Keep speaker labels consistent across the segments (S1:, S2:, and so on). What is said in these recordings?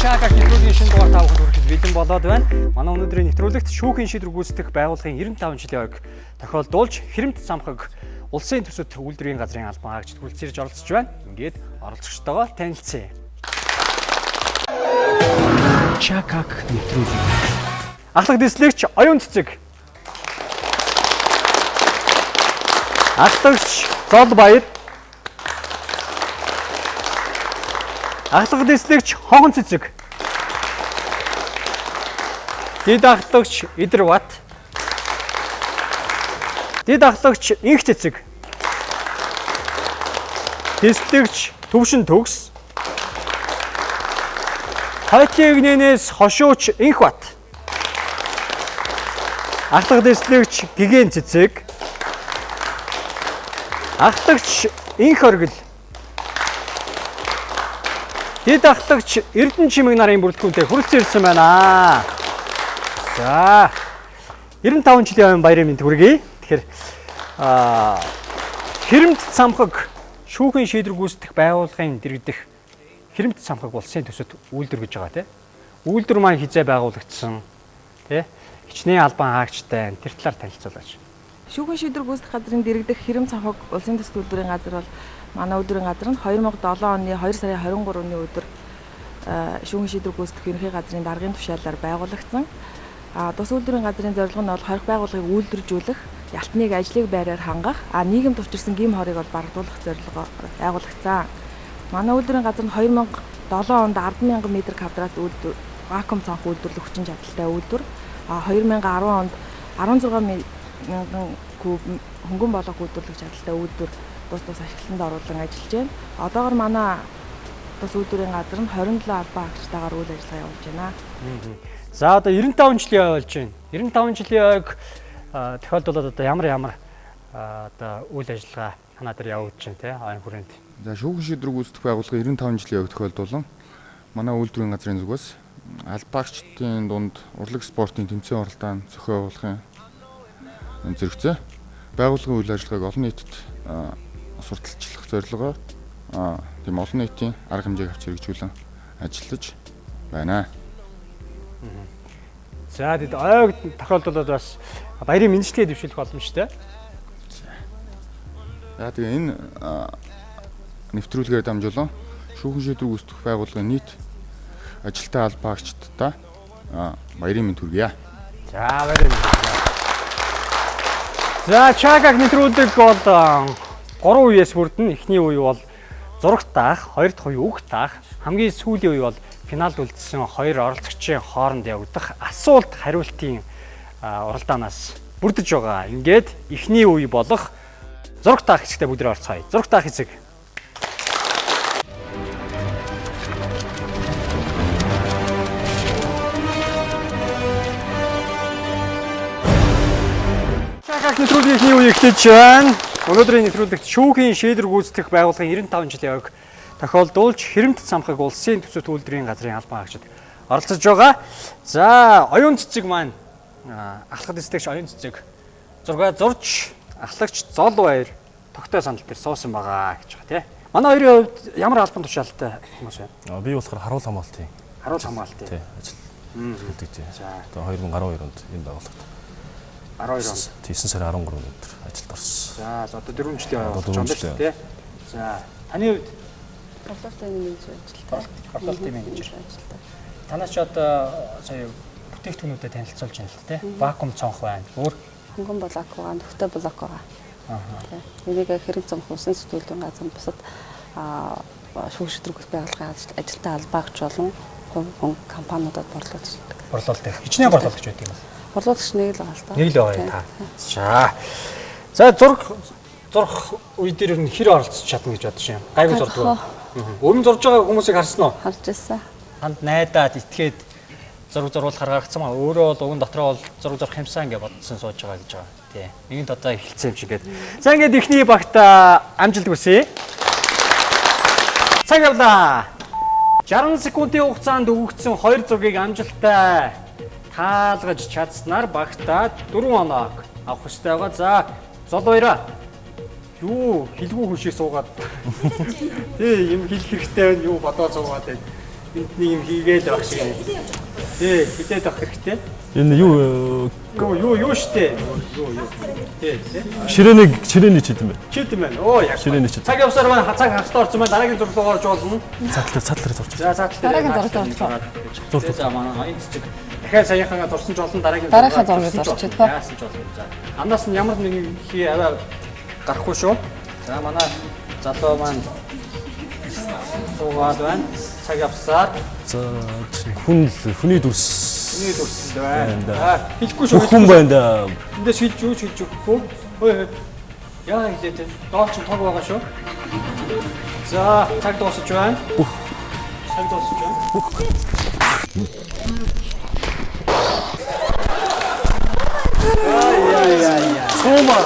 S1: Чака нэвтрүүлгийн шинэ дугаар та бүхэнд хүрэхэд бэлэн болоод байна. Манай өнөөдрийн нэвтрүүлэгт шүүхийн шийдвэр гүйцэтгэх байгууллагын 95 жилийн ойг тохиолдуулж Хэрэмт самхаг улсын төсөвт үйлдвэрийн газрын албан хаагчид хүрэлцээрж оролцож байна. Ингээд оролцогчтойгоо танилцъя. Чакаг нэвтрүүлэг. Ахлах дислэгч Оюун Цэцэг. Ахлагч Зол Баяр. Ахлах дислэгч Хонхон Цэцэг. Дид ахлагч Идэр Бат. Дид ахлагч Инх Цэцэг. Дислэгч Төвшин Төгс. Хойтлын игнэнээс хошууч Инх Бат. Ахлах дислэгч Гигэн Цэцэг. Ахлагч Инх Оргил. Дид ахлагч Эрдэнэ чимэг нарын бүрэлдэхүүнтэй хүрэлцэн ирсэн байна. За 95 жилийн ойн баярын мэнд хүргэе. Тэгэхээр Хэрэмт самхаг шүүхийн шийдвэр гүйцэтгэх байгууллагын дэргэдэх Хэрэмт самхаг улсын төсөвт үйлдвэр гэж байгаа тийм. Үйлдвэр маань хизээ байгуулагдсан тийм. Хичнээн албан хаагчтай тэр талаар танилцуулаач.
S2: Шүүхийн шийдвэр гүйцэтгэх газрын дэргэдэх Хэрэмт самхаг улсын төсөвт үйлдвэрийн газар бол манай үйлдвэрийн газар нь 2007 оны 2 сарын 23-ны өдөр шүүхийн шийдвэр гүйцэтгэх ерөнхий газрын даргын тушаалаар байгуулагдсан. Тус үйлдвэрийн газрын зорилго нь бол хорих байгууллагыг үйлдвэржүүлэх, ялтныг ажлыг байраар хангах, нийгэмд учирсан гим хорыг бол барагдуулах зорилгоор байгуулагдсан. Манай үйлдвэрийн газар нь 2007 онд 10,000 м2 вакуум цонх үйлдвэрлэх хүчин чадалтай үйлдвэр, 2010 онд 16,000 куб хөнгөн болгох үйлдвэрлэх чадалтай үйлдвэр тус ашиглалтанд оруулан ажиллаж байна. Одоогоор манай тус үйлдвэрийн газар нь 27 албан хаагчтайгаар үйл ажиллагаа явуулж байна.
S1: За одоо 95 жилийн ой болж байна. 95 жилийн ойг тохиолдолд одоо ямар одоо үйл ажиллагаа танаа дээр явуулж байна те ойн хүрээнд.
S3: За шүүхийн шийдвэр гүйцэтгэх байгууллага 95 жилийн ойг тохиолдуулан манай үйлдвэрийн газрын зүгээс албаагчдын дунд урлаг спортын тэмцээн оролдоон зохион байгуулахын зэрэгцээ байгууллагын үйл ажиллагааг олон нийтэд сурталчлах зорилгоор тийм олон нийтийн арга хэмжээг авч хэрэгжүүлэн ажиллаж байна.
S1: За тэгэд ойг тохиолдолд бас баярын мэндчлэгээ дэвшүүлэх боломжтой.
S3: За тэгээ энэ нэвтрүүлгээр дамжуулан шүүхийн шийдвэр гүйцэтгэх байгууллагын нийт ажилтны албаагчдаа баярын мэнд хүргье.
S1: За баярын мэнд. За чакаг нэвтрүүлэг бол 3 үеэс бүрдэн. Эхний үе бол зурагт даах, хоёр дахь үе үг даах, хамгийн сүүлийн үе бол финалд үлдсэн хоёр оролцогчийн хооронд явагдах асуулт хариултын уралдаанаас бүрдэж байгаа. Ингээд эхний үе болох зурагт даах хэсэгтээ бүгдээ орцгоё. Зурагт даах хэсэг. Чакаг нэвтрүүлгийн эхний үе эхэлж байна. Өнөөдрийн нэвтрүүлэгт шүүхийн шийдвэр гүйцэтгэх байгууллагын 95 жилийн ойг тохиолдуулж Хэрэмт самхаг улсын төсөвт үйлдвэрийн газрын албан хаагчид оролцож байгаа. За Оюун Цэцэг маань ахлах дислэгч Оюун Цэцэг зургаа зурж ахлагч Зол Баяр тогтоо сандал дээр суусан байгаа гэж байгаа тийм. Манай хоёрын хувьд ямар албан тушаалтай хүмүүс байна?
S4: Би болохоор харуул хамгаалтын.
S1: Харуул хамгаалтын.
S4: Тий, ажил. Хийдэг тий. Одоо 2012 онд энэ байгууллагад
S1: 12 онд
S4: 9 сарын 13-нд өдөр ажилд орсон.
S1: За одоо 4 жилийн болж байгаа шүү дээ. За таны хувьд
S2: Борлуулалтын менежер ажилтаа.
S1: Борлуулалтын менежер ажилтаа. Танаас ч одоо сая бүтээгдэхүүнүүдэд танилцуулж байна л дээ. Вакуум цонх байна. Өөр
S2: Хөнгөн блок байгаа, төвтэй блок байгаа. Энийг Хэрэмт самхаг улсын төсөвт үйлдвэрийн газар бусад шүүхийн шийдвэр гүйцэтгэх байгууллагын ажилтаа албаагч болон хувь компаниудад борлуулж байдаг.
S1: борлуулалт. Хичнээн борлуулагч байдаг юм байна.
S2: Борлуулагч нэг л байгаа л да.
S1: Нэг л байгаа та. За зурх үе дээр нь хэр оролцож чадна гэж бодож байна. Гайгүй зурдаг. Өмнө зурж байгаа хүмүүсийг харсан уу?
S2: Харж ирсэн.
S1: Ханд найдаад итгээд зураг зурвал гаргацсан маа. Өөрөө бол уг нь дотроо бол зураг зурх юмсан гэж бодсон сууж байгаа гэж байгаа. Тий. Нэгэнт одоо эхэлсэн юм шиг гээд. За ингээд эхний багта амжилт хүсье. Цаг явлаа. 60 секундын хугацаанд өгөгдсөн 2 зургийг амжилттай таалгаж чадсанаар багтаа 4 оноо авах хэрэгтэй байгаа. За Зол Баяраа. Юу хэлгүй хүшээ суугаад. Тий, юм хэлэх хэрэгтэй байна. Юу бодоо суугаад байна. Нэг юм хийгээд байх шиг юм. Тий, хитээд байх хэрэгтэй.
S4: Энэ юу
S1: Юу штэ. Юу. Тий.
S4: ширээний чид юм бэ?
S1: Чид юм байна. Оо яг.
S4: Ширээний чид.
S1: Цаг явсаар маань цаг хагастай орсон байна. Дараагийн зурлуу орж болно.
S4: Цаатлаар зурч.
S1: За цаатлаа.
S2: Дараагийн зурлуу
S1: зурлуу. За манай энэ цэцэг. Дахиад саяхан зурсан ч болно дараагийн
S2: зургийг зорчих тоо.
S1: Яасан ч болно. За. Амнаас нь ямар нэгэн хий аваа гарахгүй шүү. За манай залуу маань суугаад байна. Цаг явсаар.
S4: За хүний дүрс.
S1: Хүний дүрс байна. Хэлэхгүй шүү.
S4: Хүн байна да.
S1: Эндээс хэлж өгөхгүй. Ой. Яа хэлээд дооч нь тог байгаа шүү. За цаг дуусаж байна. Цаг дуусаж байна. Яа. Сома.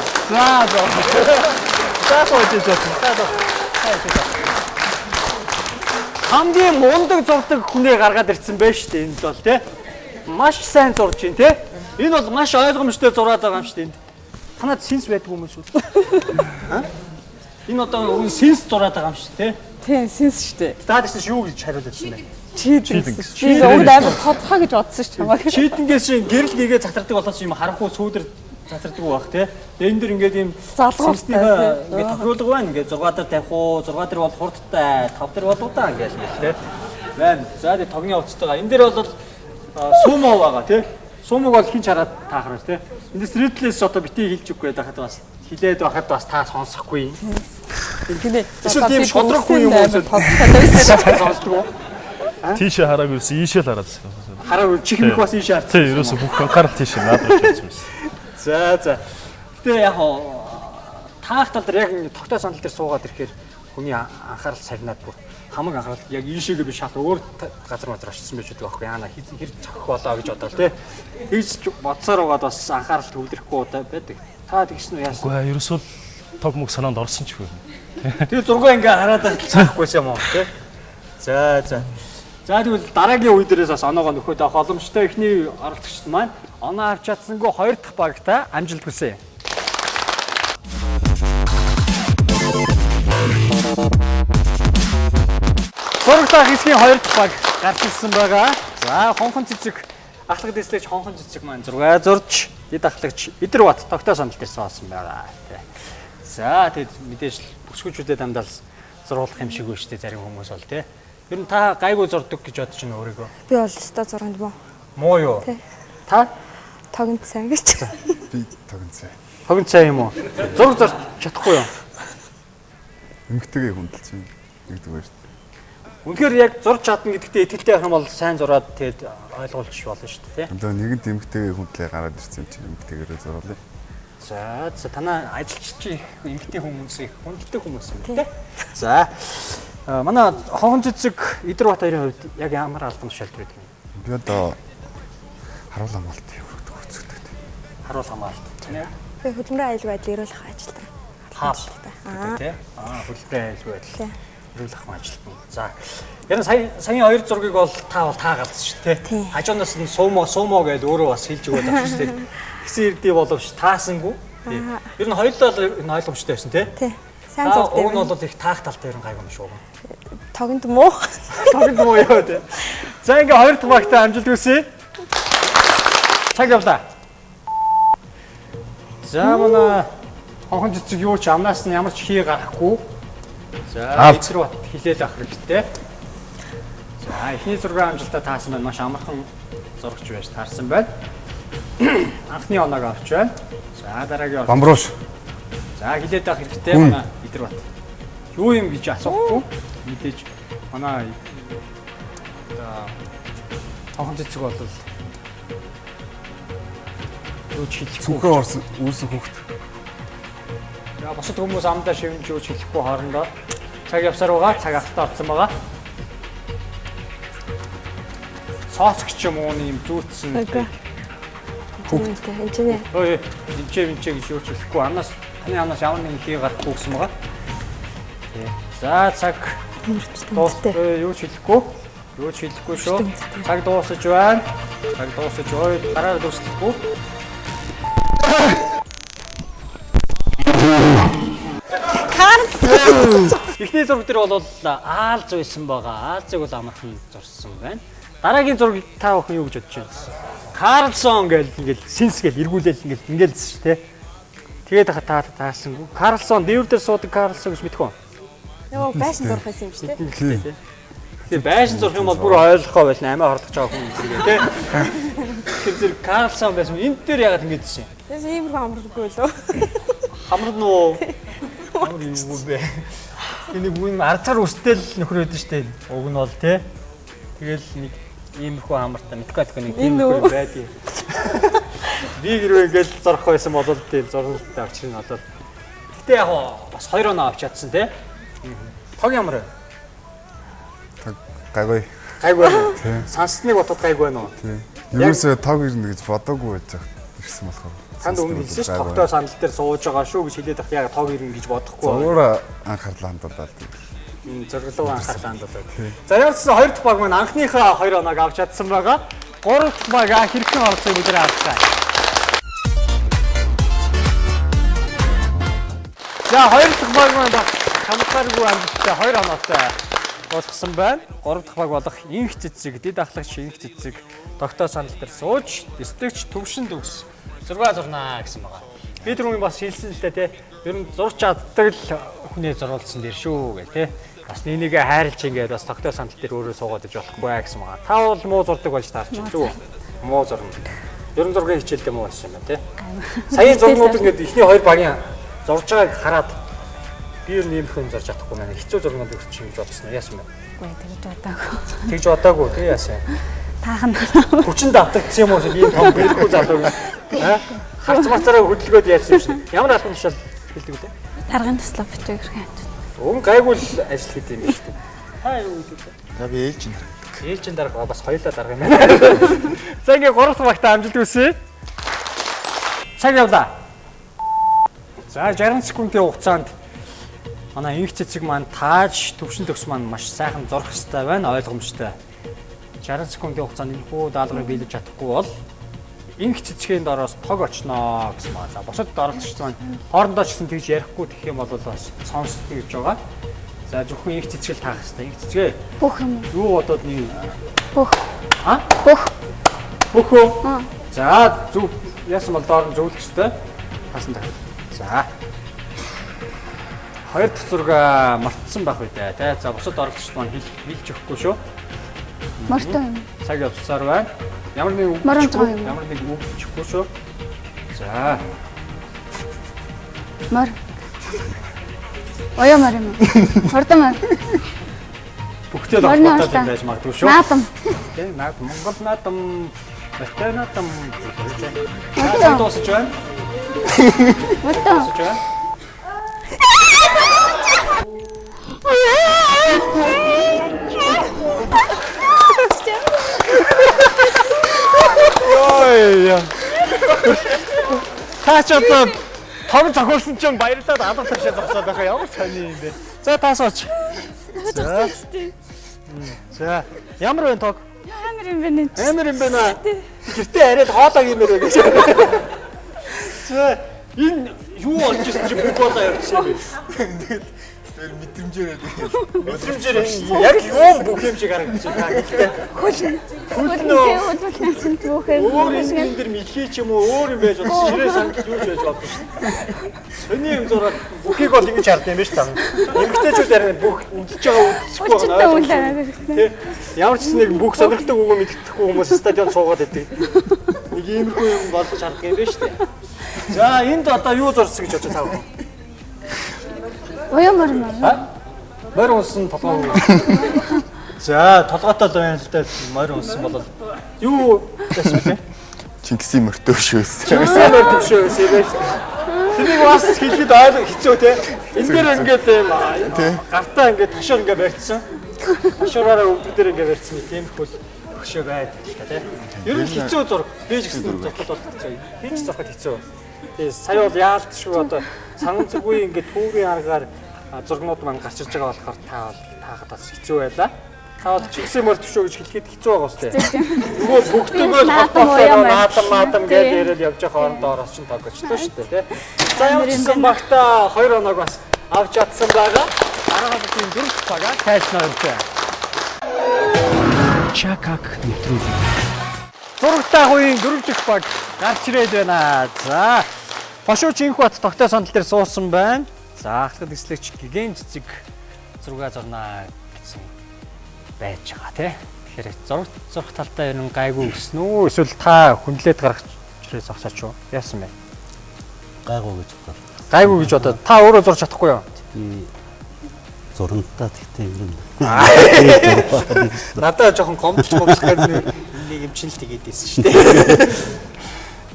S1: Хамгийн мундаг зурдаг хүнээ гаргаад ирсэн байж шүү дээ энд бол тий. Маш сайн зурж байна тий. Энэ бол маш ойлгомжтой зураад байгаа юм шүү дээ энд. Танад синс байдаг хүмүүс үү? Энэ одоо синс зураад байгаа юм шүү дээ тий.
S2: Тийм, синс шүү дээ.
S1: Таад чи юу гэж хариулдаг юм бэ?
S2: Чийдэн. Би өгд амар тодхоо гэж бодсон шүү чамайг.
S1: Чийдэнгээс чинь гэрэл гээгээ цацардаг болоос юм харанхуй сүүдэр цацардаг байх тий. Тэгээ энэ дэр ингээд юм
S2: Залгууртай,
S1: ингээд тохиолдог байна. Ингээд 6 дээр тавих уу, 6 дээр бол хурдтай, 5 дээр болоо да ингээд тий. Байна. За тэгээ тогны уцтайгаа. Энэ дээр бол сумо байгаа тий. Сумог бол хин чараад таахраа тий. Эндээс ридлээс одоо битгий хэлж өгөх байхад бас хилээд байхад бас та сонсохгүй.
S2: Гинэ.
S1: Эсвэл тийм шодроггүй юм уу сонсдог уу?
S4: Тийшээ хараагүй юусэн ийшээ л хараад.
S1: Хараагүй чихнэх бас ийшээ харц.
S4: Тий, ерөөсө бүх анхаарал тийшээ наад руу ирсэн юм.
S1: За. Гэтэ яг таах тал дээр яг тогтоо сандал дээр суугаад ирэхээр хүний анхаарал сарнаад бүр хамаг анхаарал яг ийшээгээ биш шал өөр газар очсон байж байгаа байхгүй яана хэр цохих болоо гэж бодоол тий. Хийж бодсоор байгаад бас анхаарал төвлөрөхгүй удаа байдаг. Та тэгсэн үү яасан?
S4: Үгүй ерөөсөө тог мөг санаанд орсон ч үгүй.
S1: Тэгээ зургаа ингээ хараад цаахгүйс юм уу тий. За. За тэгвэл дараагийн үе дээрээс бас оноогоо нөхөд авах боломжтой ихний оролцогчд маань оноо авч чадсангүй 2 дахь багта амжилт хүсье. Сурагтаа хэсгийн 2 дахь баг гарч ирсэн байгаа. За хонхон цэцэг ахлах дэслэгч хонхон цэцэг маань зургаа зурж эд ахлагч Идэр бат тогтоо сандал дээр суусан байгаа. За тэгэд мэдээж бүсгүүчүүдэд амдаал зургуулах юм шиг үү штэ зарим хүмүүс бол тий. Ер нь та гайгүй зурдаг гэж бодож байна өөрийгөө.
S5: Би бол өстой зурганд муу.
S1: Муу юу?
S5: Тий.
S1: Та?
S5: Тогнд сайн гэж.
S3: Би тогн цай.
S1: Тогн цай юм уу? Зураг зарч чадахгүй юу?
S3: Эмгтэйгээ хүндэлж байна. Нэгдүгээр.
S1: Үнэхээр яг зурж чадна гэдэгтээ итгэлтэй байх юм бол сайн зураад тэгээд ойлгуулж болно шүү дээ, тий.
S3: Одоо нэгэнт эмгтэйгээ хүндлээ гараад ирсэн чинь эмгтэйгээрээ зуруулъя.
S1: За танаа ажилчид их эмгтэй хүмүүс их хүндэлдэг хүмүүс юм тий. За манай хонхон цэцэг Идэр бат хоёрын хувьд яг ямар албан тушаалт байдаг юм?
S3: Би одоо харуул амгалт явагддаг үзэгдэг.
S1: Харуул хамгаалалт. Тэнэ?
S5: Би хөдөлмөрийн аюулгүй байдлыг эрүүлэх ажилтан.
S1: Тий. Хөдөлмөрийн аюулгүй байдал. Эрүүл ахуйн ажилтан. За. Ярин саяны 2 зургийг бол та галзсан шүү дээ. Хажуунаас нь суумо гэж өөрөө бас хэлж өгöd авчих шүү дээ. Гисэн ирдий боловч таасангүй. Ер нь хоёулаа энэ ойлгомжтой байсан тий.
S5: Тий. Сайн зурдаг.
S1: Уг нь бол их таах тал дээр гайгүй юм шүү.
S5: Тогнд муу.
S1: Тогнд муу яа тий. За ингээ 2 дахь багтаа амжилт хүсье. Цаг явлаа. За манай хонхон цэцэг юу ч амнаас нь ямар ч хий гарахгүй. За Идэр бат хилээд авах хэрэгтэй. За эхний зургийн амжилтаа таасан байна. Маш амархан зурагч байж таарсан байна. Анхны оноог авч байна. За дараагийн
S3: Бамбрууш.
S1: За хилээд авах хэрэгтэй манай Идэр бат. Юу юм гэж асуухгүй. Мэдээж манай хонхон цэцэг бол юу ч хэлэхгүй.
S3: Цүнхээ орсон үүсэн хөвгт.
S1: За босод хүмүүс амдаа шивнж юу ч хэлэхгүй хоорондоо цаг явсаар байгаа. Цаг ахтаа орсон байгаа. Сооцч юм уу юм зүүцсэн.
S5: Хүүхдээ энэ чинь
S1: Ой, энчээ гэж юу ч хэлэхгүй. Таны амнаас ямар нэгэн хий гарахгүй гэсэн байгаа. За цаг дууссан. Юу ч хэлэхгүй. Юу ч хэлэхгүй шүү. Цаг дуусаж байна. Цаг дуусаж ой гараар дуусахгүй. Эхний зураг дээр бол Аалз байсан байгаа. Аалзыг бол амархан зурсан байна. Дараагийн зургийг та бүхэн юу гэж бодож байна? Карлсон гэж ингээл синс гэж эргүүлээл ингээл шүү дээ. Тэгээд та таасангүй. Карлсон дээвэр дээр суудаг Карлсон гэж мэдэх үү?
S5: Нөгөө байшин зурх байсан юм шүү дээ.
S1: Тэгээ байшин зурх юм бол бүр ойлгохоо байл амиа хорлох жаа хүн зэрэг тий. Тэр зэрэг Карлсон байсан. Энд дээр яагаад ингэж чинь?
S5: Тэс иймэрхүү амралгүй лөө.
S1: Хамрын уу? Хамар юу бэ? Энийг үн арцаар үстэл нөхөр өгдөн штэ. Уг нь бол тий. Тэгэл нэг иймэрхүү хамартай мэдгүй нэг иймэрхүү байдгийг. Би хэрвээ ингээл зурх байсан бол тийм зургалттай авчрын болол. Гэтэ яг бас 2 оноо авч чадсан тий. Тог ямар вэ?
S3: Гайгүй.
S1: Гайгүй байна. Сансныг бодоход гайгүй байна уу?
S3: Тийм. Юусоо тог ирнэ гэж бодоогүй байж ирсэн болохоор.
S1: Танд өмнө хэлсэн шүү тогтоо сандал дээр сууж байгаа шүү гэж хэлээд байхад яг тог ирнэ гэж бодохгүй.
S3: Зургаараа анхаарлаа хандуулаад.
S1: Зориглоо анхаарлаа хандуулаад. За ямар ч хоёр дахь баг маань анхныхаа 2 оноог авч чадсан байгаа. 3 дахь бага хэрхэн оролцох бүгд авчихсан. За 2 дахь баг маань хамтаргүй амжилттай 2 оноотой болгосон байна. 3 дахь баг болох инх цэцэг, дэд ахлагч инх цэцэг тогтоо сандал дээр сууж, дэстэгч төвшин төгс зураг зурнаа гэсэн байгаа. Би түрүүн бас хэлсэн л дээ тий. Ер нь зурч чаддаг л хүнээ зурулсан дээр шүү гэх тий. Бас нeenийгээ хайрлж ингээд бас тогтоо сандал дээр өөрөө суугаад иж болохгүй гэсэн байгаа. Та бол муу зурдаг болж таарч байна зүг. Муу зурна. Ер нь зургийн хичээлдээ муу байсан юм байна тий. Саяын зургууд ингээд ихний 2 багийн зурж байгааг хараад би ер нь ийм хүн зорж чадахгүй байна. Хэцүү зургууд өгч ингэж бодсон. Яасан бэ?
S5: Үгүй тэгж удаагүй.
S1: Тэгж удаагүй тий яасан.
S5: Таахан.
S1: Хүчинд автагдсан юм уу ийм том бэлгүй залуу. Харц мацаараа хөдөлгөөд яасан юм шиг. Ямар албан тушаал хэлдэг үү?
S5: Таргын туслах бичиг хэрэг хэмжээ.
S1: Өн гайгүй л ажил хийх юм шүү дээ. Та юу гэдэг вэ?
S3: За би ээлжин.
S1: Ээлжин дарга бас хоёулаа дарга юм байна. За ингээ 3 дахь багтаа амжилт хүсье. Цаг явлаа. За 60 секундын хугацаанд манай инх цэцэг маань тааж төвшин төгс маань маш сайхан зурх хэрэгтэй байна, ойлгомжтой. 60 секундын хугацаанд энэхүү даалгаврыг биелүүлж чадахгүй бол инх цэцгийн дороос тог очноо гэсэн байна. За бусад оролцогчид маань хоорондоо ч гэсэн тэгж ярихгүй гэх юм бол бас сонсдог гэж байгаа. За зөвхөн инх цэцгэл таах хэрэгтэй. Инх цэцгээ.
S5: Бүх юм.
S1: Юу бодоод нэг
S5: Бүх.
S1: А?
S5: Бүх.
S1: Бүх үү? За зөв яасан бол доор нь зөвлөх хэрэгтэй. Хасан тах. За. 2 дахь зураг мартсан байх үү те. За бусад оролцогчид маань хэлж өгөхгүй шүү.
S5: Мортой юм.
S1: Цаг явцсаар байна. Ямар нэг үг ямар нэг үг хэлчихгүй шүү. За.
S5: Мор. Оё мор юм. Мортой мор.
S1: Бүгдээ л баталж байж магадгүй шүү.
S5: Наадам.
S1: Тэ наадам Монгол наадам. Баттай наадам. Наадам дуусаж байна.
S5: Мортой.
S1: Дуусаж байна. Ой. Таач одоо том зохиолсон чинь баярлалаа алга тагшаа зогсоод байгаа ямар сони юм бэ. За таасаач. За ямар вэ тог?
S5: Амар юм байна.
S1: Амар юм байна. Гэртээ арайд хоолоо гэмээр вэ гэж. За энэ юу болж ирсэн чи бүх болоо явчихсан юм бэ?
S3: Тэр мэдрэмжээр
S1: Мэдрэмжээр яг юу бүх юм шиг харагдаж байна.
S5: Хөдөлгөөний бүхээр.
S1: Өөр юм дээр мэлхий ч юм уу өөр юм байж болох ширээ сандал юу ч байж болно шүү дээ. Сони юм зураад бүхийг бол ингэж хардсан юм байна шүү дээ. Эмэгтэйчүүд арай бүх үдчихэж байгаа үдчихгүй байна. Ямар ч нэг бүх сонирхдаг үг мэддэхгүй хүмүүс стадионд суугаад байдаг. Нэг иймэрхүү юм болж хардсан юм байна шүү дээ. За энд одоо юу зурсан гэж бодож байгаа вэ?
S5: Оё мор мор.
S1: Морь унсан толгой. За толгойтой л байна л да. Морь унсан бол юу гэсэн бэ?
S3: Чингисийн мөртөө шөөс.
S1: Чингисийн морь төвшөөс юм байна шүү дээ. Тэнийг бас хэлэхэд хэцүү те. Энэ дээр ингээд юм гартаа ингээд ташуур ингээд барьцсан. Ташуураараа өвдөг дээр ингээд барьцсан тийм их хөл төвшөө байдаг л та те. Ер нь хэцүү зураг. Би ч гэсэн зурхал бол хэцүү. Би ч зурхал хэцүү. Тэгээ сая бол яалтшгүй одоо санган зүггүй ингээд түүрийн аргаар зургнууд маань гарч ирж байгаа болохоор таахад бас хэцүү байлаа. Та бол чигсээ мөр төвшөө гэж хэлэхэд хэцүү байгаа үстэй. Нөгөө бүгдөө наадам гэж яриад явж байгаа хоорондоо ороос чинь тоглолцдог шүү дээ тий. За ямар ч гэсэн багтаа 2 оног бас авч чадсан байгаа. дараагийн дөрөв багаа тайлснаа өгчээ. Чакак нэвтрүүлэг. Зурагтай хуйн дөрөв дэх баг гарч ирээд байна. За. Хошууч Инхбат тогтоо сандал дээр суусан байна. За ахлах эслэгч гигэн цэцэг зураг зорноо гэсэн байж байгаа тий. Тэгэхээр зурх талдаа ер нь гайгүй гэсэн үү? Эсвэл та хүндлээд гаргаж ирээ зогсооч юу? Яасан бэ?
S6: Гайгүй гэж бодлоо.
S1: Гайгүй гэж бодоод та өөрөө зурж чадахгүй юу?
S6: Би зурнтаа тэгтээ юм.
S1: Надад жоохон гомдолч гэдэг нэг юм чинь л тэгээд ийсэн шүү дээ.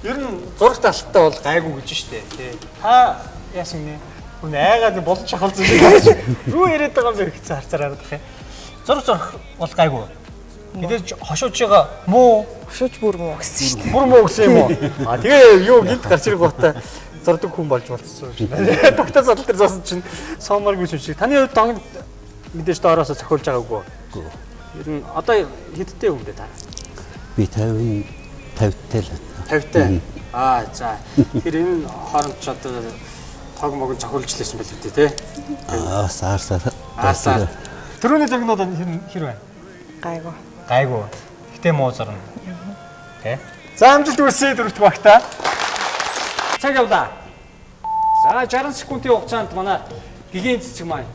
S1: Ер нь зурх талтаа бол гайгүй гэж шүү дээ. Тий. Та яасан нэ? Хүн айгаад болж ахалсан шиг. Юу яриад байгаа юм бэ гэж харцаар хараад их. Зурх бол гайгүй. Мэдээж хошууж байгаа муу
S2: Хошууч бүр муу гэсэн шүү дээ.
S1: бүр муу гэсэн юм уу? А тэгээ юу гинт гарч ирэх гутаа зурдаг хүн болж болцсон шүү дээ. Тогтоо садал дээр зоосон чинь сооморгүй юм шиг. Таны хувьд донг мэдээж доороос зохиулж байгаагүй. Ер нь одоо хэдтэй хүн бэ та?
S6: Би 50-тай л.
S1: 50-тай. Аа за. Тэгэхээр энэ хооронд ч одоо тог мог зохиулж лээсэн байл үү те? Саар. Төрөний зургнууд хэр байна?
S2: Гайгүй.
S1: Гайгүй. Гэтэ муу зурна. Тэ? За амжилт хүсье дөрөвт багтаа. Цаг явлаа. За 60 секундын хугацаанд манай гигэн цэцэг маань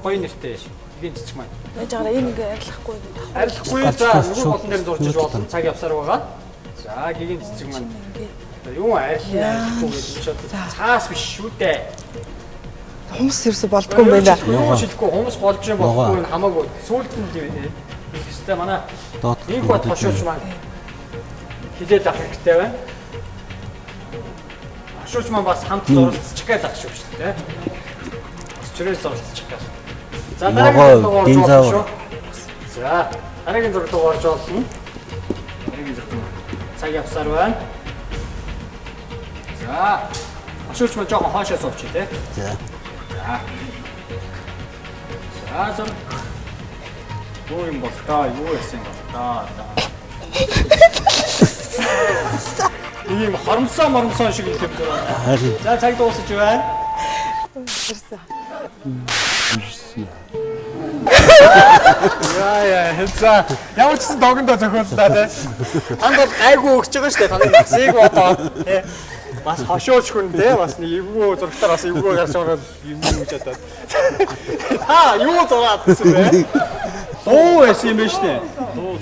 S1: гоё нэртэй ш. Гигэн цэцэг маань.
S2: Яаж байгаа энэ ингээ арилахгүй юм даа.
S1: Арилахгүй за нөгөө болон дээр зурж иж болно. Цаг явсаар байгаа. За гигэн цэцэг маань. Юу арилахгүй гэж бодож цаас биш шүү дээ.
S2: Хумс ерөөсө болдгоо юм байна.
S1: Юу шилэхгүй хумс болж юм болохгүй хамаагүй. Сүүлд нь хэвчээ манай нэг бод хошууч маань хилээд авах хэрэгтэй байна. Хошууч маань бас хамт зуралцчих гээд авах шүү дээ. Чирээ зуралцчих гээд. За дараагийн зураг орж болно. За дараагийн зураг орж болно. Дараагийн зураг цаг явсаар байна. За хошууч маань жоохон хаашаа суучих тий.
S6: За.
S1: За зам. Юу юм бол та юу яасан бол та. Ийм хоромсоо шиг юм зураг. За цаг дуусаж байна. Яа хэвчээ. Ямар ч догондоо зохиоллоо те. Танд бол гайгүй өгч байгаа шүү дээ. Таны зээг бодоо. Тэ. Бас хошууч хүн те. Бас нэг эвгүй зургатаар бас эвгүй гарч ороод юм гэж бодоод. Та юу зураад гэсэн бэ? Дуу байсан юм байна шүү дээ. Дуу.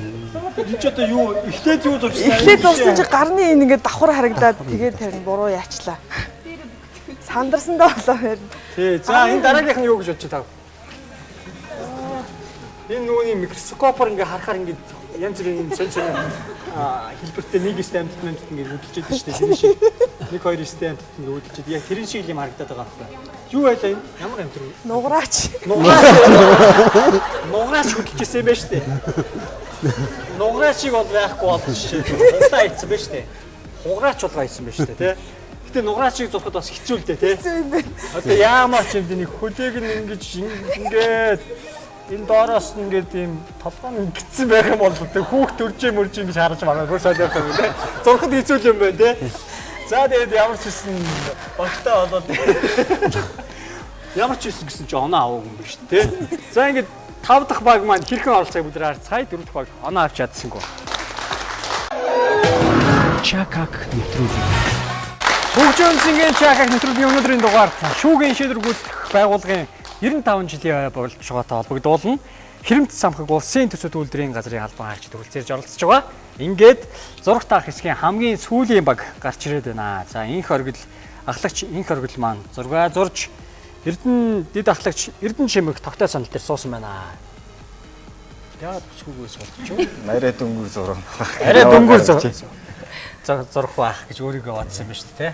S1: Энд ч одоо юу эхлээд юу зурсан?
S2: Эхлээд зурсан чи гарны энэ ингээ давхар харагдаад тэгээд тарин буруу яачлаа. Сандарсандаа болоо харин.
S1: Тий. За энэ дараагийнх нь юу гэж бодож та? Энэ нүуний микроскопоор ингээ харахаар ингээ янз бүрийн сонь хэлбэртэй нэг стампт ингээ хөдөлж байдаг шүү дээ. Тэр шиг 1 2 стампт ингээ хөдөлж байдаг. Яг тэрэн шиг юм харагдаад байгаа байхгүй. Юу байлаа энэ? Ямар юм тэр?
S2: Нуграач.
S1: Нуграач хөдөлжсэн юм байна шүү дээ. Нуграачийг бол байхгүй болно шүү дээ. Тусаа ийцсэн байна шүү дээ. Хуграач болгоо ийцсэн байна шүү дээ, тий. Гэтэ нуграачийг зурхад бас хэцүү л дээ, тий. Одоо яамаа ч юм дий нэг хөлийг нь ингэж ингээд энэ доороос ингээд ийм толгойн гитсэн байх юм бол хүүхд төржээ мөрж ингэж харж байгаа. Бүр солиотой юм тий. Зурхад хэцүү юм байна, тий. За тэгээд ямар ч хэсэн багтаа болоод ямар ч хэсэн гэсэн чи оноо аваагүй юм байна шүү дээ, тий. За ингээд 5 дахь баг маань хэрхэн оролцоог бүдээр харцгаая. 4 дахь баг оноо авч чадсангүй. Чакак нэвтрүүлэг. Хөгжөөнсөнгийн Чакак нэвтрүүлгийн өнөөдрийн дугаарт шүүгийн шийдвэр гүйцэтгэх байгууллагын 95 жилийн боловсролтой холбогдуулна. Хэрэмт самхаг улсын төсөв үйлдвэрийн газрын албан хаагчид хүрэлцээж оролцож байгаа. Ингээд зураг таах хэсгийн хамгийн сүүлийн баг гарч ирээд байна. За инх оргил ахлагч инх оргил маань зургаа зурж дид ахлагч Эрдэнэ чимэг тогтоо сандал дээр суусан байна. Яагаад бүсгүйгээс болчих вэ?
S7: Арай дөнгөр зураг.
S1: Арай дөнгөр зурх байх гэж өөрийгөө бодсон юм ба шүү дээ.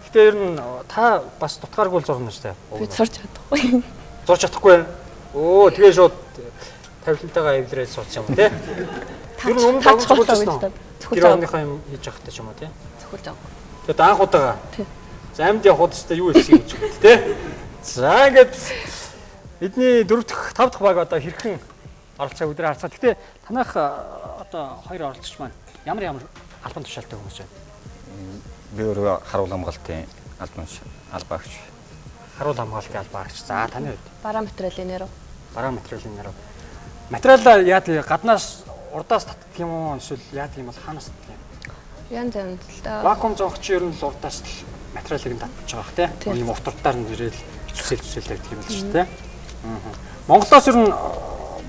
S1: Гэтэ ер нь та бас дутгааргүй зурна шүү дээ.
S2: Би зурж чадахгүй.
S1: Зурж чадахгүй. Өө тэгээ шууд тавилантайгаа эвдрээд суудсан юм тий. Ер нь өмнө давж зохиулсан. Тэр өөрийнхөө юм хийж явах та ч юм уу тий.
S2: Зохиулж авах.
S1: Тэгээд анх удаага. За амьд явахд ч юу хэлсийг гэж үү тий. За ингээд эдний 4 дахь 5 дахь баг одоо хэрхэн оролцоог өдрөө харцгаа. Гэтэ танах одоо хоёр оролцогч маань ямар албан тушаалтай хүмүүс байна?
S7: Би өөрөө харуул хамгаалтын албаагч.
S1: харуул хамгаалалтын албаагч. За таны хувьд
S7: Бараа материалын нэр.
S1: бараа материалын нэр. Материал яа тийм гаднаас урдаас татдаг юм уу эсвэл яа тийм бол хаанаас татдаг юм?
S7: Янз янз л да.
S1: Вакуум зоогч ер нь л урдаас л материалыг нь татчих байгаа бах тийм. Ийм утгартаар нь ирээл зүсэл тавьдаг юм л шүү дээ. Монголоос ер нь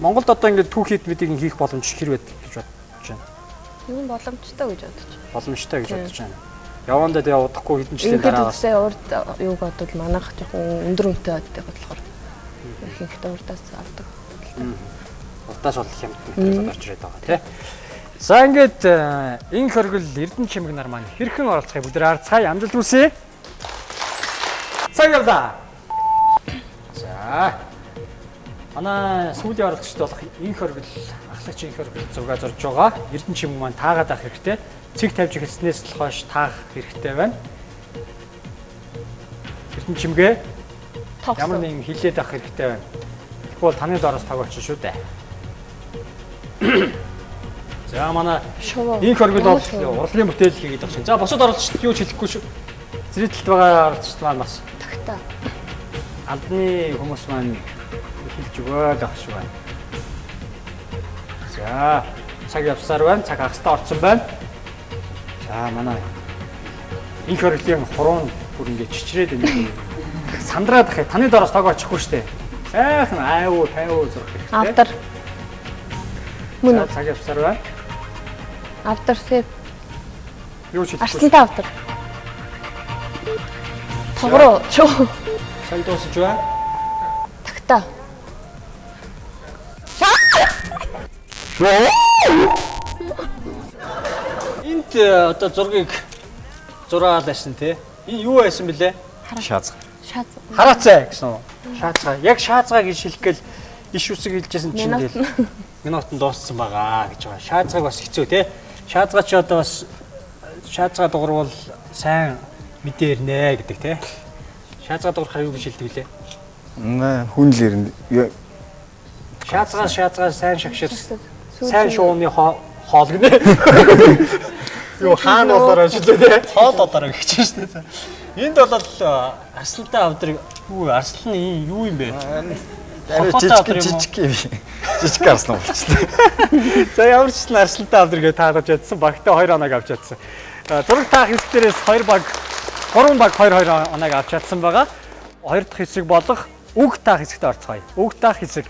S1: Монголд одоо ингээд түүх хийдмүүдийг хийх боломж хэр байдаг гэж бодож байна.
S7: Юу боломжтой гэж бодож байна.
S1: Боломжтой гэж бодож байна. Явандаа тэгээ удахгүй хэдэн жилийн
S7: Ингээд
S1: дараа
S7: үсээ урд юуг бодвол манайх жоохон өндөр үнэтэй байдаг болохоор ихэнхдээ урдаас авдаг.
S1: урдаас бол хямд материалууд орж ирээд байгаа тийм. За ингээд энэ хөргөл Эрдэнэ чимэг нар маань хэрхэн оролцохыг бүгд харцгаая. Амжилт хүсье. Цаг явлаа. За. Манай сүүлийн оролцогчд болох энэ хөргөл ахлагч энэ хөргөл зураг зорж байгаа. Эрдэнэ чимэг маань таагаад авах хэрэгтэй. Цэг тавьж эхэлснээс л хойш таах хэрэгтэй байна. Эрдэнэ чимгээ ямар нэгэн хилээд авах хэрэгтэй байна. Тэгвэл таны дороос тоглооч шүү дээ. За манай энэ хөргөл бол урлагийн бүтээл хийгээд байгаа шин. За босод оролцогчд юу ч хэлэхгүй шүү. Зэрэгтэлд байгаа оролцогчд маань бас
S7: Тагтаа.
S1: албаны хүмүүс маань хэлж өгööl ах шүү байна. За цаг явсаар байна. Цаг хагастай орсон байна. За манай энэ хөргөлийн хуруун бүр ингэ чичрээд байна. Сандраад ахыг таны дороос тоглоочихгүй шүү дээ. Сайхан аавуу тайвуу зурх хэрэгтэй.
S7: Автар. Мөн
S1: Цаг явсаар байна.
S7: автар сэв.
S1: Юу ч хэлэхгүй.
S7: Арслантай автар. Тогроо чөө.
S1: Сайн дуусаж байна.
S7: Тагтаа.
S1: Энд одоо зургийг зураад байсан тий. Энэ юу байсан бэлээ?
S4: Шааз.
S7: Шааз.
S1: Хараацай гэсэн үү? Шаацгаа. Яг шаацгаа гэж хэлэхгээл иш үсэг хэлжсэн чинь тэгэл минутанд дууссан байгаа гэж байгаа. Шаацгааг бас хэцүү тий. Шаацгаа ч одоо бас шаацгаа дуурвал сайн мэдээ ирнэ гэдэг тий. Шаацгаа дуурахаар юу гэж хэлдэг лээ?
S3: Хүн л ирнэ.
S1: Шаацгаа сайн шагшил. Сайн шууны хоол гинэ. Юу хаана болоороо шилээ тий. Хоол болоороо гэж шүү дээ. Энд бол арслантай авдрыг юу арслан юу юм бэ?
S4: Жижиг юм. Жижиг арслан болчихсон.
S1: За ямар ч гэсэн арслантай авдрыг таагаж ядсан. Багтаа 2 оног авч ядсан. Зураг таах хэсгээрээс 2 баг 3 баг 2 оног авч ядсан байгаа. 2 дахь хэсэг болох үг таах хэсэгт орцгоё. Үг таах хэсэг.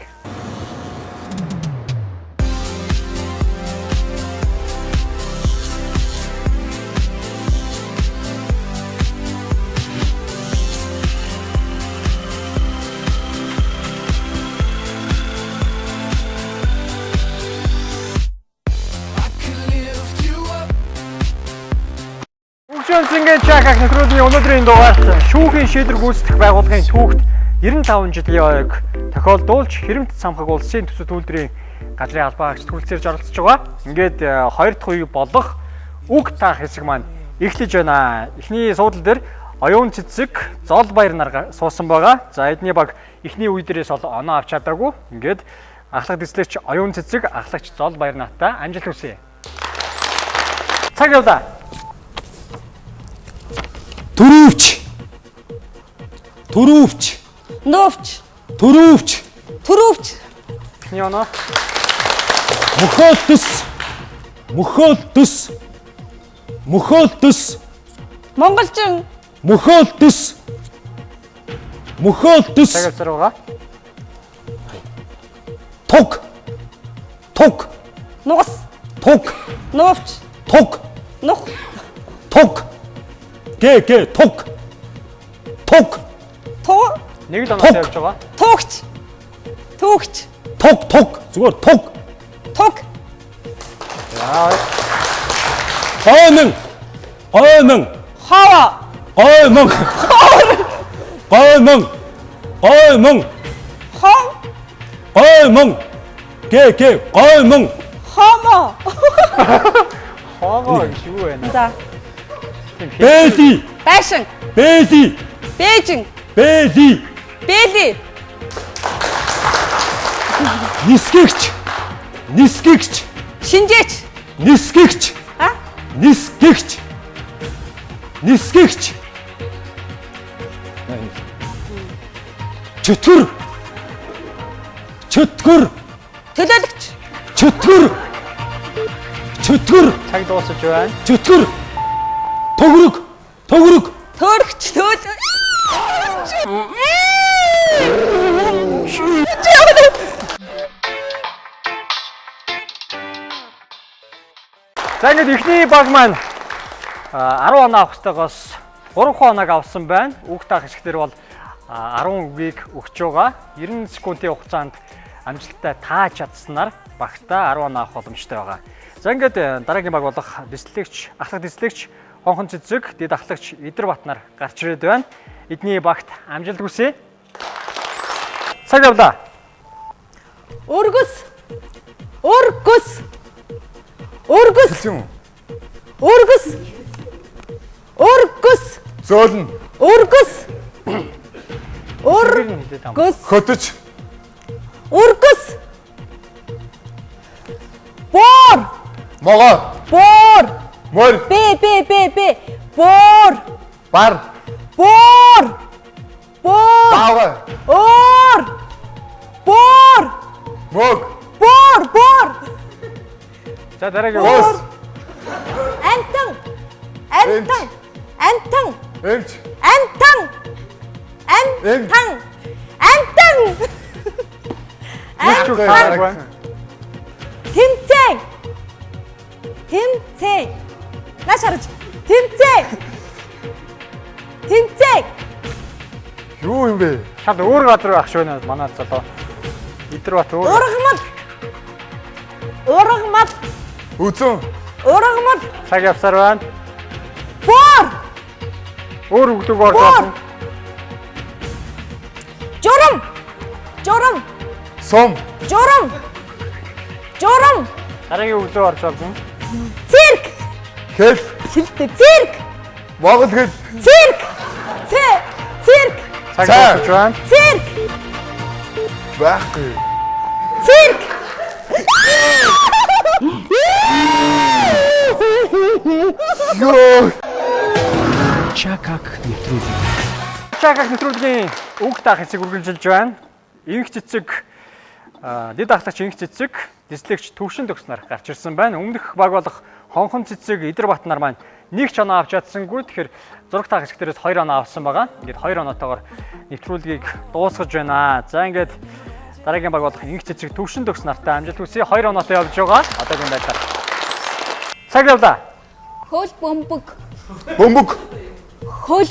S1: Үгжингийн чакаг нэвтрүүлгийн өнөөдрийн дугаарт шүүхийн шийдвэр гүйцэтгэх байгууллагын түүхт 95 жилийн ойг тохиолдуулж хэрэмт самхаг улсын төсөв үйлдвэрийн газрын албаагч төлөвлөсөж оролцож байгаа. Ингээд 2 дахь үе болох үг таах хэсэг маань эхлэж байна. Эхний суудлал дээр оюун цэцэг, зол баяр нар суусан байгаа. За эдний баг эхний үе дээрээс бол оноо авч чадаагүй. Ингээд ахлах дэслэгч оюун цэцэг, ахлагч зол баяр нартай амжилт хүсье. Цаг явлаа.
S4: Төрөвч. Төрөвч.
S7: Нөөвч.
S4: Төрөвч.
S7: Төрөвч.
S1: Эхний оноо.
S4: Мөхөлтөс. Мөхөлтөс. Мөхөлтөс.
S7: Монголчин.
S4: Мөхөлтөс. Мөхөлтөс.
S1: Цаг явсаар байгаа.
S4: Туг. Туг.
S7: Нугас.
S4: Туг.
S7: Нөөвч.
S4: Туг.
S7: Нух.
S4: Туг. Гэ туг. Туг.
S7: Туу.
S1: Нэг л оноо явж байгаа.
S7: Тугч. Тугч.
S4: Туг. Зүгээр туг.
S7: Туг.
S4: Гоймон. Гоймон.
S7: Хава.
S4: Гоймон. Гоймон. Гоймон.
S7: Хом.
S4: Гоймон. Гэ гоймон.
S7: Хомо.
S1: Хоогоо гэж юу вэ?
S7: За.
S4: Бэди.
S7: Байшин.
S4: Бэди.
S7: Бээжин.
S4: Бэди.
S7: Бэли.
S4: Нисгэгч. Нисгэгч.
S7: Шинжээч.
S4: Нисгэгч.
S7: А?
S4: Нисгэгч. Нисгэгч.
S1: Чөтгөр. Чөтгөр.
S7: Төлөөлөгч.
S1: Чөтгөр. Чөтгөр. Цаг дуусаж байна. Чөтгөр. Төгрөг. Төгрөг.
S7: Төөрөгч.
S1: За ингээд эхний баг маань 10 оноо авах ёстойгоос 3 хоног авсан байна. Үг таах хэсгээр бол 10 үгийг өгч байгаа. 90 секундын хугацаанд амжилттай тааж чадсанаар багтаа 10 оноо авах боломжтой байгаа. За ингээд дараагийн баг болох дислэгч, ахлах дислэгч Хонхон Цэцэг, дэд ахлагч Идэр Батнаар гарч ирээд байна. Эдний багт амжилт хүсье. Цаг явлаа.
S7: Өргөс. Өргөс. Өргөс. Өргөс. Өргөс.
S3: Зөөлн.
S7: Өргөс. Өргөс.
S3: Хөтөч.
S7: Өргөс. Бор.
S3: Могоо.
S7: Бор.
S3: Мөр.
S7: Б. Бор.
S3: Бар.
S7: Бор. Бор.
S3: Баага.
S7: Ор. Бор.
S3: Мог.
S7: Бор.
S1: За дараагийн
S3: Ус.
S7: Антан. Антан. Антан.
S3: Эмч.
S7: Антан. Антан. Антан.
S1: Мөчөг баг байна.
S7: Тэмцээн. Тэмцээн. Наш харж. Тэмцээн. Тэмцээн.
S3: Юу юм бэ?
S1: Шал өөр газар байх шүү нэ манай залуу. Идэр Бат өөр.
S7: Ургамал. Ургамал.
S3: Үзэн.
S7: Ургамал.
S1: Цаг явсаар байна.
S7: Бор.
S1: Өөр үгдэг орж байна.
S7: Журам. Журам.
S3: Сум.
S7: Журам. Журам.
S1: Дараагийн үгдэг орж байна.
S7: Цирк.
S3: Хэл.
S7: Хилтэй цирк.
S3: Монгол хэл.
S7: Цирк. Цирк.
S1: Цаг явсаж байна.
S7: Цирк.
S3: Байхгүй.
S7: Цирк.
S3: Ёо.
S1: Чакак нэвтрүүлгийн үг таах хэсэг үргэлжилж байна. Инх цэцэг, дэд ахлагч инх цэцэг, дислэгч Төвшин Төгснөр гарч ирсэн байна. Өмнөх баг болох Хонхон Цэцэг, Идэр Батнаар маань нэг ч оноо авч чадсангүй. Тэгэхээр зураг таах хэсгээрээс 2 оноо авсан байгаа. Ингээд 2 оноотойгоор нэвтрүүлгийг дуусгаж байна. За ингээд дараагийн баг болох инх цэцэг Төвшин Төгснөртэй амжилт хүсье. 2 оноотой явж байгаа. Одоогийн байдлаар. Цаг явлаа.
S5: Хөл бөмбөг.
S3: Бөмбөг.
S5: Хөл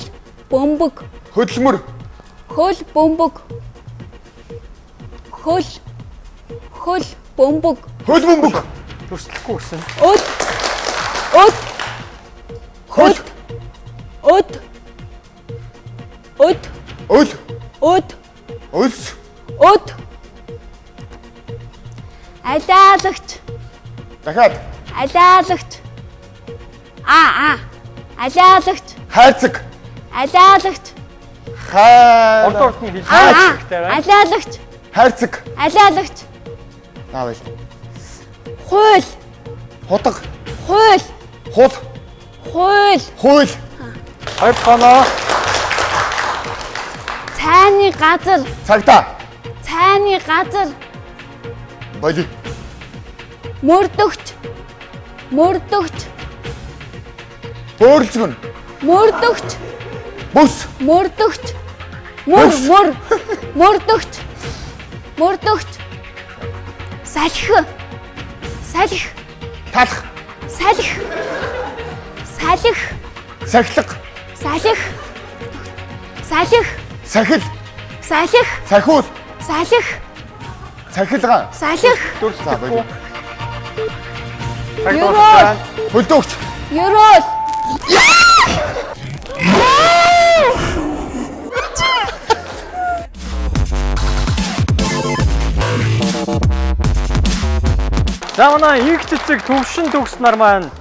S5: бөмбөг.
S3: Хөдөлмөр.
S5: Хөл бөмбөг. Хөл бөмбөг.
S3: Хөл бөмбөг.
S1: Төрслөхгүй гэсэн.
S5: Өд.
S3: Хөл.
S5: Өд.
S3: Өл. Өлс.
S5: Өд. Алаалагч.
S3: Дахиад.
S5: Алаалагч. Алаалагч.
S3: Хайрцаг.
S5: Алаалагч.
S1: Ордоорт нь хэлж хэрэгтэй байна.
S5: Алаалагч.
S3: Хайрцаг.
S5: Алаалагч.
S3: Наавал.
S5: Хууль.
S3: Хутаг.
S5: Хууль.
S3: Хул.
S5: Хууль.
S3: Хууль.
S1: 2 оноо.
S5: Цайны газар.
S3: Цагтаа.
S5: Цайны газар.
S3: Боли.
S5: Мөрдөгч. Мөрдөгч.
S3: Бөөрөлцгөн.
S5: Мөрдөгч.
S3: Бүс.
S5: Мөрдөгч. Мөрдөгч. Мөрдөгч. Салхи. Салхи.
S3: Талах.
S5: Салхи. Салхи.
S3: Сахилга.
S5: Салхи. Салхи.
S3: Сахил.
S5: Салхи.
S3: Сахиул.
S5: Салхи.
S3: Сахилга.
S5: Салхи.
S3: За боли.
S1: Цаг дуусаж байна.
S3: Хөлдөөгч.
S5: Ерөөл.
S1: За манай инх цэцэг Төвшин Төгснөр маань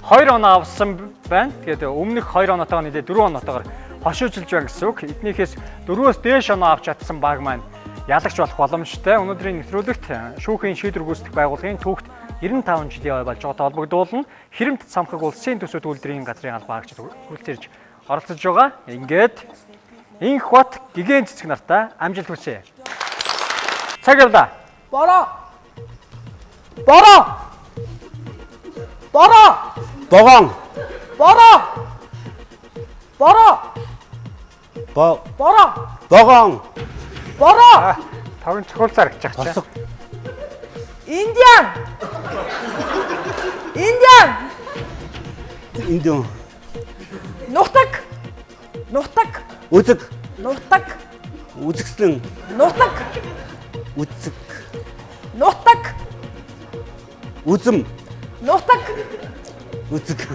S1: 2 оноо авсан байна. Тэгээд өмнөх 2 оноотойгоо нийлээд 4 оноотойгоор хошуужилж байна гэсэн үг. Эднийхээс 4-өөс дээш оноо авч чадсан баг маань ялагч болох боломжтой. Өнөөдрийн нэвтрүүлэгт шүүхийн шийдвэр гүйцэтгэх байгууллагын түүхт 95 жилийн ой болж байгаатай холбогдуулан Хэрэмт самхаг улсын төсөв үйлдвэрийн газрын албаа агчид хүрэлцэж оролцож байгаа. Ингээд Инх бот гигэн цэцэг нартай амжилт хүсье. Цаг явлаа.
S2: Бороо. Бороо. Бороо.
S6: Богон.
S2: Бороо. Бороо.
S6: Богон.
S2: Бороо. Бороо.
S1: Тавын цохолцоор гэж чагчаа.
S6: Босго.
S2: Индиан. Индиан.
S6: Индиан.
S2: Нутаг. Нутаг.
S6: Үзэг.
S2: Нутаг.
S6: Үзэгслэн.
S2: Нутаг.
S6: Үзэг.
S2: Нутаг.
S6: Үзэм.
S2: Нутаг.
S6: Үзэг.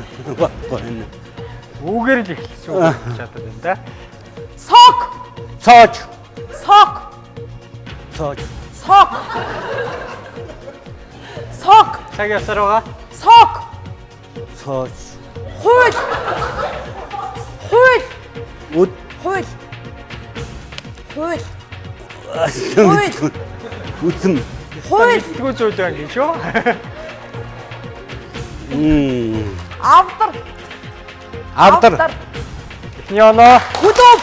S1: Үүгээр л эхэлсэн үг гэж чадаад байна да.
S2: Сок.
S6: Цоож.
S2: Сок.
S6: Цоож.
S2: Сок. Сок.
S1: Цаг явсаар байгаа.
S2: Сок.
S6: Цоож.
S2: Хууль. Хууль.
S6: Үд.
S2: Хууль. Хууль.
S6: Үзэм.
S2: Хууль.
S1: Тэгвэл зүйл байна гэж шүү.
S2: Авдар.
S6: Авдар.
S1: Эхний оноо.
S2: Кудуп.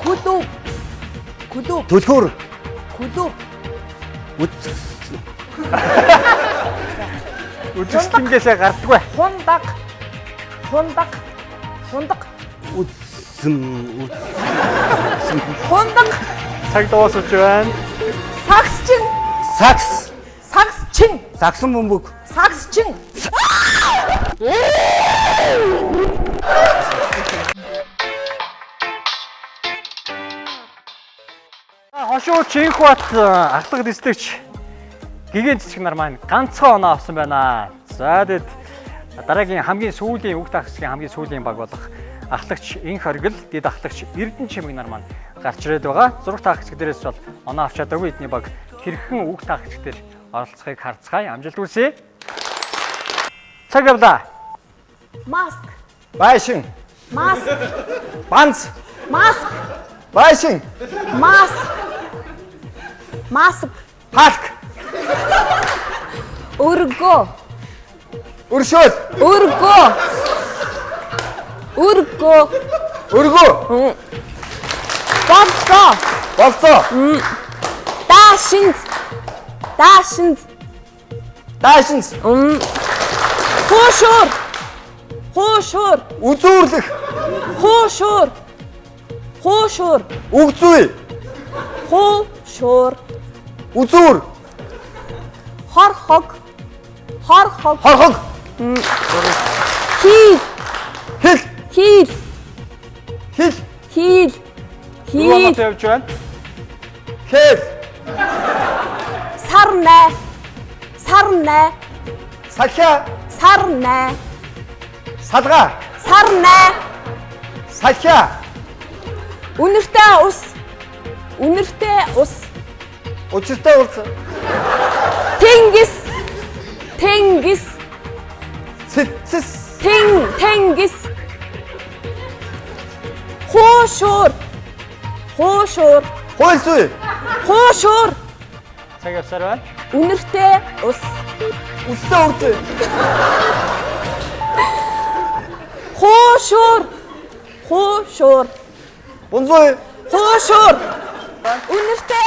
S2: Кудуп. Кудуп.
S6: Түлхүүр.
S2: Кудуп.
S6: Үзэг.
S1: Үзэсгэлэнгээсээ гардаггүй.
S2: Хундаг. Хундаг. Хундаг.
S6: Үзэм.
S2: Хундаг.
S1: Цаг дуусаж байна.
S2: Сагсчин.
S6: Сакс.
S2: Сагсчин.
S6: Саксан бөмбөг.
S2: Сагсчин.
S1: Хошууч инх бот ахлах дэслэгч гигэн цэцэг нар маань ганцхан оноо авсан байна. За тэгэд дараагийн хамгийн сүүлийн үг тагсгийн хамгийн сүүлийн баг болох ахлагч инх оргил, дэд ахлагч Эрдэнэ чимэг нар маань гарч ирээд байгаа. Зураг таагч дээрээс бол оноо авч чадаагүй эдний баг хэрхэн үг таагч дээр оролцохыг харцгаая. Амжилт хүсье. Цаг явлаа.
S5: Маск.
S3: Байшин.
S5: Маск.
S3: Банц.
S5: Маск.
S3: Байшин.
S5: Маск. Маск.
S3: Халк.
S5: Өргөө.
S3: Өршөөл.
S5: Өргөө. Өргөө.
S3: Өргөө.
S5: Болцоо.
S3: Болцоо.
S5: Даашинз. Даашинз.
S3: Даашинс.
S5: Хуушуур. Хуушуур.
S3: Үзүүрлэх.
S5: Хуушуур. Хуушуур.
S3: Үгзүй.
S5: Хуушуур.
S3: Үзүүр.
S5: Хорхог. Хорхог.
S3: Хорхог.
S5: Хил.
S3: Хил.
S5: Хил.
S3: Хил.
S5: Хил.
S1: Оноо
S5: Хил.
S1: тавьж байна.
S3: Хэл.
S5: Сарнай. Сарнай.
S3: Сахиа.
S5: Сарнай.
S3: Салгаа.
S5: Сарнай.
S3: Сахиа.
S5: Үнэртэй ус. Үнэртэй ус.
S3: Учиртай улс.
S5: Тэнгис. Тэнгис.
S3: Цэцэс.
S5: Тэнгис. Хуушуур. Хуушуур.
S3: Хуйлсүй.
S5: Хуушуур.
S1: Цаг явсаар байна.
S5: Үнэртэй ус.
S3: Үстэй үрдэ.
S5: Хуушуур. Хуушуур.
S3: Бунзой.
S5: Хуушуур. Үнэртэй.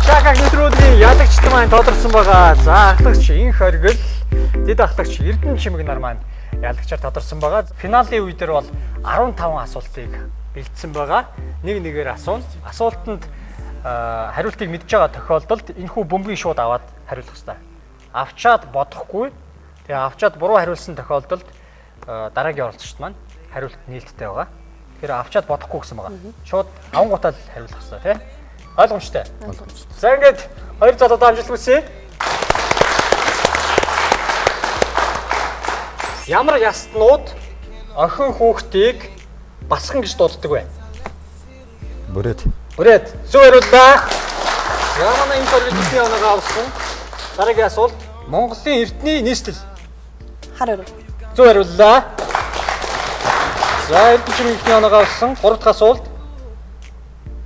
S1: Чакаг нэвтрүүлгийн ялагчд маань тодорсон байгаа. За ахлагч инх оргил, дэд ахлагч Эрдэнэ чимэг нар маань ялагчаар тодорсон байгаа. Финалийн үе дээр бол 15 асуултыг бэлдсэн байгаа. Нэг нэгээр асуун. Асуултанд хариултыг мэдж байгаа тохиолдолд энэхүү бөмбөгийг шууд аваад хариулах ёстой. Авчаад бодохгүй. Тэгээ авчаад буруу хариулсан тохиолдолд дараагийн оролцогчд маань хариулт нээлттэй байгаа. Тэгэхээр авчаад бодохгүй гэсэн байгаа. Шууд авангуудаа хариулах ёстой тийм. Ойлгомжтой. Ойлгомжтой. За ингээд хоёр залуудаа амжилт хүсье. Ямар ястнууд охин хүүхдийг басхан гэж дууддаг вэ?
S4: Бүрээд.
S1: Бүрээд. Зөв хариуллаа. Ямар нэг интервьюний оноо авсан. Дараагийн асуулт. Монголын эртний нийслэл.
S5: Хар өрөө.
S1: Зөв хариуллаа. За Эрдэнэ чимийн ихний оноогоо авсан 3 дахь асуулт.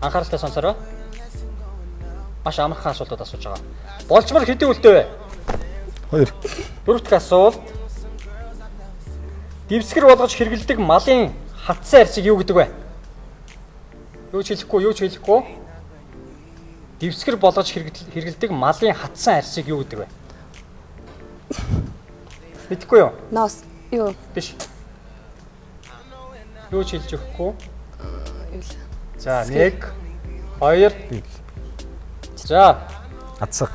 S1: Анхааралтай сонсороо. Маш амархан асуултууд асууж байгаа. Болчмор хэдийн үлдээ вэ?
S4: 2.
S1: 4 дахь асуулт. Дэвсгэр болгож хэргэлдэг малын хатсан арсыг юу гэдэг вэ? Юу ч хэлэхгүй. Дэвсгэр болгож хэргэлдэг малын хатсан арсыг юу гэдэг вэ? Мэдгүй юу?
S7: Нос. Юу?
S1: Биш. Юу ч хэлж өгөхгүй. За 1 2 За
S4: Адсах.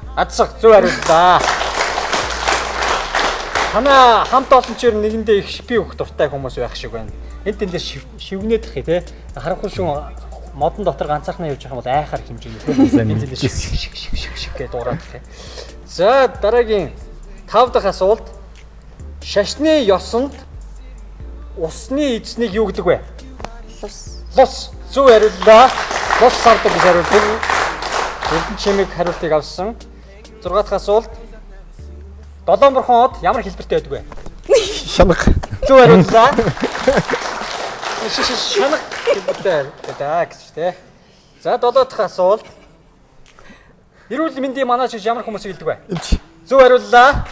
S1: зөв хариуллаа. Танаа хамт олончээр нэгэндээ их шипи өгөх дуртай хүмүүс байх шиг байна. Энд тэндээ шивгнээд их тий. Харахгүй шүүн модон дотор ганцаархнаа явж байгаа юм бол айхаар хэмжээний тий. Энд тэндээ шиг гэж дуурайд тий. За дараагийн 5 дахь асуулт. Шашны ёсонд усны эзнийг юу гэдэг вэ? Лус. Зөв хариуллаа. Лус сардаг гэж хариулдаг. Эрдэнэ чимийг хариултыг авсан. 6 дахь асуулт. Долоон бурхан од ямар хэлбэртэй байдаг вэ?
S4: Шанах.
S1: Зөв хариуллаа. Шанах хэлбэртэй байдаг гэж тий. За 7 дахь асуулт. Эрүүл мэндийн манаач гэж ямар хүмүүсийг хэлдэг вэ?
S4: Эмч.
S1: Зөв хариуллаа.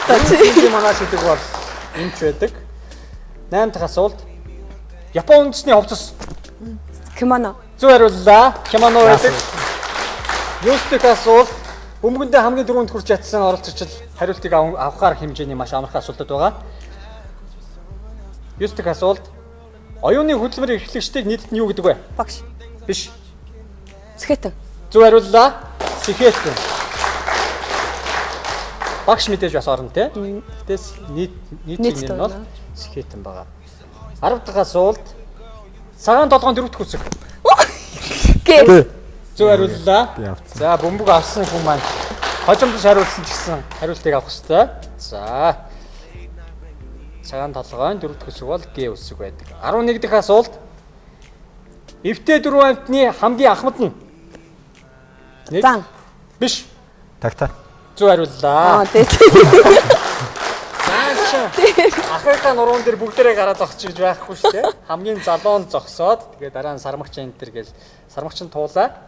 S1: Мэндийн манаач гэдэг бол эмч байдаг. 8 дахь асуулт. Япон үндэсний хувцас.
S7: Кимоно.
S1: Зөв хариуллаа. Кимоно байдаг. 9 дахь асуулт. Бөмбөгөндөө хамгийн дөрөвд хүрч ятсан оролцогчид хариултыг авахаар хэмжээний маш амархан асуултууд байгаа. 9 дахь асуулт. Оюуны хөдөлмөрийн эрхлэгчдийг нийтэд нь юу гэдэг вэ?
S7: Багш.
S1: Биш.
S7: Сэхэтэн.
S1: Зөв хариуллаа. Сэхэтэн. Багш мэдээж бас орно тий. Тэс нийтийн нэр нь бол сэхэтэн байгаа. 10 дахь асуулт. Цагаан толгойн дөрөвт хүсэг.
S7: Гэ.
S1: Зөв хариуллаа. За бөмбөг авсан хүн маань хожимдож хариулсан ч гэсэн хариултыг авах хэрэгтэй. За. Цагаан толгойн дөрөвт хүсэг бол Г үсэг байдаг. 11 дахь асуулт. Эвтэй дөрвөн амтны хамгийн ахмад нь.
S7: Зан.
S1: Биш.
S4: Тагта.
S1: Зөв хариуллаа.
S7: Дээд.
S1: Ахыхаа нуруунд дээр бүгдээрээ гараа зогсчих гэж байхгүй шүү дээ. Хамгийн залуун зогсоод тэгээ дараа нь сармагч энэ төр гэл сармагч нь туулаа.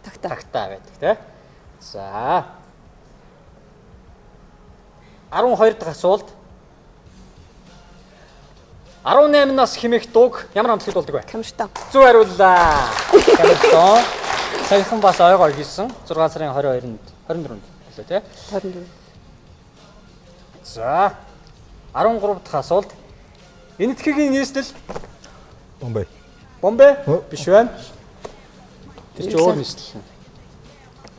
S1: Тагтаа байдаг тий. За. 12 дахь асуулт. 18 нас хэмээх дууг ямар хамтлагт болдог вэ?
S7: Камштан.
S1: Зөв хариуллаа. Камштан. Саяхан бас ойгоо хийсэн. 6 сарын 22-нд 24-нд болоо тий.
S7: 24.
S1: За. 13 дахь асуулт. Энэтхэгийн нийслэл
S4: Бомбей.
S1: Бомбей биш байна. Тэр чинь өөр нийслэл.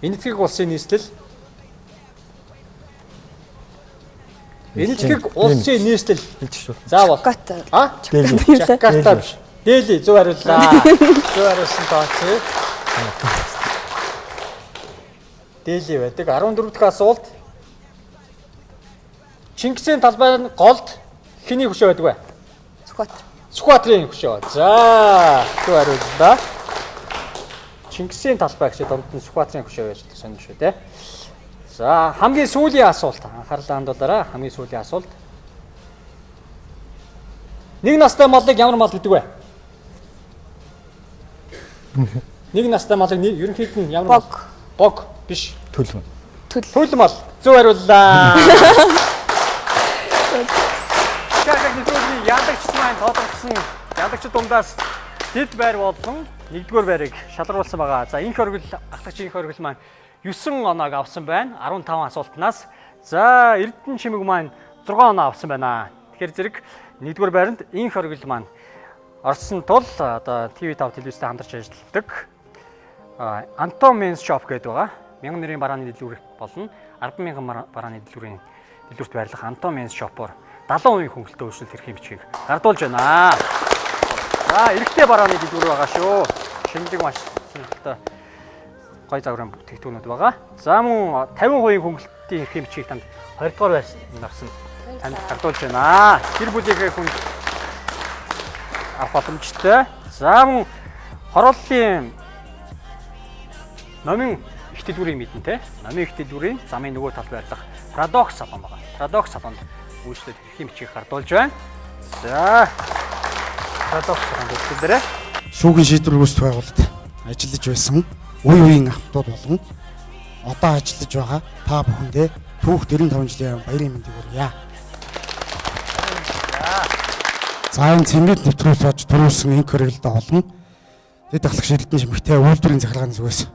S1: Энэтхэг улсын нийслэл. Энэтхэг улсын нийслэл. Заавал. Жакарта биш. Дели зөв хариуллаа. Зөв хариулсан тооцоо. Дели байдаг. 14 дахь асуулт. Чингисийн талбайр голд хэний хөшөө байдаг вэ?
S7: Сүхбаатар.
S1: Сүхбаатарын хөшөө. За, зөв хариуллаа. Чингисийн талбай гэж донд нь Сүхбаатарын хөшөө байж сонирх шүү дээ. За, хамгийн сүүлийн асуулт. Анхаарлаа хандуулаарай. Хамгийн сүүлийн асуулт. Нэг настай малыг ямар мал гэдэг вэ? Нэг настай малыг ерөнхийд нь ямар мал? Бог биш.
S4: Төлөв.
S1: Төлөв мал. Зөв хариуллаа. Шахаг нэвтрүүлгийн ялагч маань тодорхойлсон ялагч дундаас дэд байр болон 1-р байрыг шалгаруулсан байгаа. За инх оргил ахлагч инх оргил маань 9 оноог авсан байна. 15 асуултнаас. За Эрдэнэ чимэг маань 6 оноо авсан байна. Тэгэхээр зэрэг 1-р байранд инх оргил маань орсон тул одоо TV5 телевизтэй хамтарч ажилладаг Антон Men's Shop гэдэг байгаа. 1000 нэрийн барааны дэлгүүр болон 100000 барааны дэлгүүрт байрлах Антон Men's Shop-оор 70% хөнгөлөлтөд өөрчлөлт хэрэг юм бичгийг гардуулж байна. За, эрэгтэй барааны дэлгүүр байгаа шүү. Шинэлэг маш сонирхолтой гой загварын бүтээгдэхүүнүүд байгаа. За мөн 50% хөнгөлөлтийн хэрэг юм бичгийг танд 2 дугаар байранд орсон танд гардуулж байна. Гэр бүлийнхээ хүн авах боломжтой. За мөн хорооллын номын их дэлгүүрийн мэдэн те. Номын их дэлгүүрийн замын нөгөө талд байрлах Paradox салон байгаа. Paradox салонд Үйлчлэл хэрхэн бичгийг хардуулж байна. За. Тодорхой хэлбэрээр
S8: Шүүхийн шийдвэр гүйцэтгэх байгууллагад ажиллаж байсан үе үеийн ахмадууд болон одоо ажиллаж байгаа та бүхэндээ түүх 95 жилийн баярын мэндийг хүргье. За энэ цэмрээд нэвтрүүлж төрүүлсэн инк хэрэгэлдэ олон дэд ахлах шилдэн шимхтэй үйлдвэрийн захиргааны зүгээс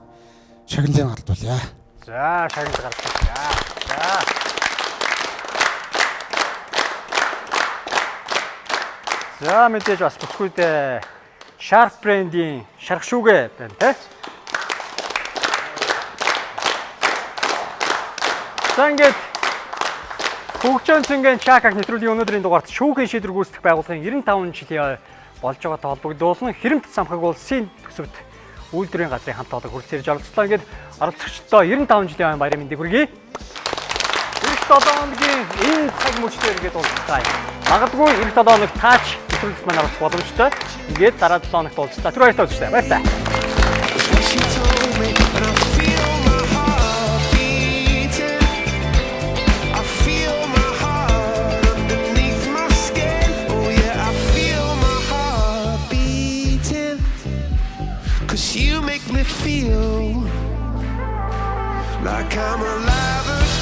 S8: шагналыг гардуулъя.
S1: За, шагнал гардуулъя. За. За, мэдээж бас бүсгүйдээ Sharp брендийн шарх шүүгээ байна те. За ингээд хөгжөөн цэнгийн чакаг нэвтрүүлгийн өнөөдрийн дугаарт шүүхийн шийдвэр гүйцэтгэх байгууллагын 95 жилийн болж байгаатай холбогдуулсан хэрэмт самхаг улсын төсөвт үйлдвэрийн газрын хамт олон хүрэлцэн ирж оролцлоо. Ингээд оролцогчдоо 95 жилийн баярын мэндийг хүргэе. 97 оногийн энэ цаг мөчтөр ингээд уулзлаа. Магадгүй 97 оног таач нэвтрүүлэлт маань оролцох боломжтой. Ингээд дараа 7 хоногт уулзлаа. Тэр баяртай уулзлаа. Баярлалаа.
S9: You make me feel like I'm alive again.